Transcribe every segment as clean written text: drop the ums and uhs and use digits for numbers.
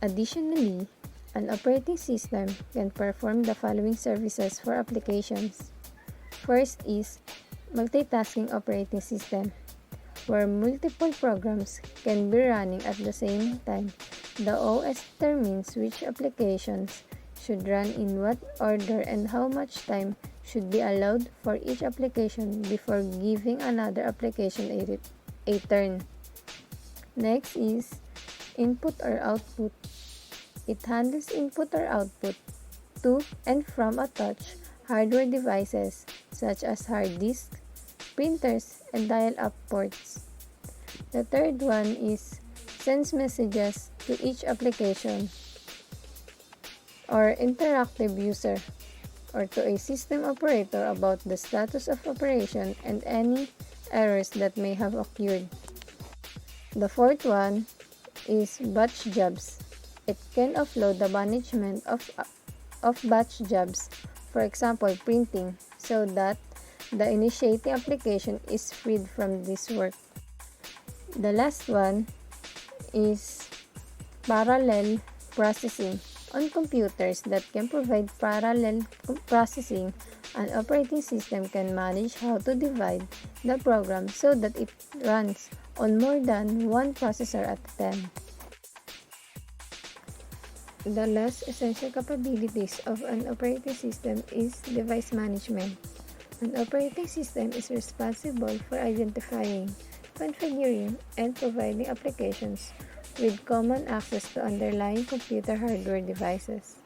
Additionally, an operating system can perform the following services for applications. First is multitasking operating system, where multiple programs can be running at the same time. The OS determines which applications should run in what order and how much time should be allowed for each application before giving another application a turn. Next is input or output. It handles input or output to and from a touch hardware devices such as hard disks, printers, and dial-up ports. The third one is sends messages to each application or interactive user or to a system operator about the status of operation and any errors that may have occurred. The fourth one is batch jobs. It can offload the management of batch jobs, for example printing, so that the initiating application is freed from this work. The last one is parallel processing. On computers that can provide parallel processing, an operating system can manage how to divide the program so that it runs on more than one processor at a time. The last essential capabilities of an operating system is device management. An operating system is responsible for identifying, configuring, and providing applications with common access to underlying computer hardware devices.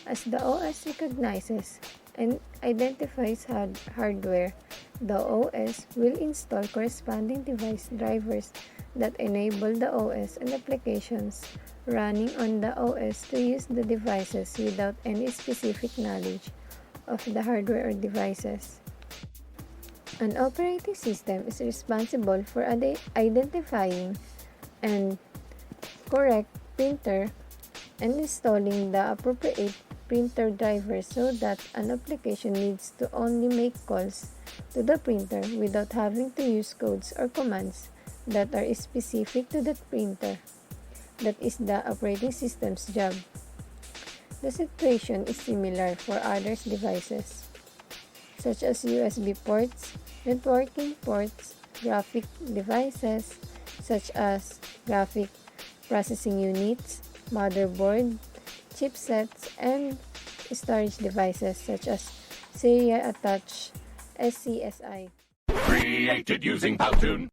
As the OS recognizes and identifies hardware, the OS will install corresponding device drivers that enable the OS and applications running on the OS to use the devices without any specific knowledge of the hardware or devices. An operating system is responsible for identifying and correct printer and installing the appropriate printer driver so that an application needs to only make calls to the printer without having to use codes or commands that are specific to that printer. That is the operating system's job. The situation is similar for other devices, such as USB ports, networking ports, graphic devices, such as graphic processing units, motherboard, chipsets, and storage devices such as serial attached SCSI. Created using Powtoon.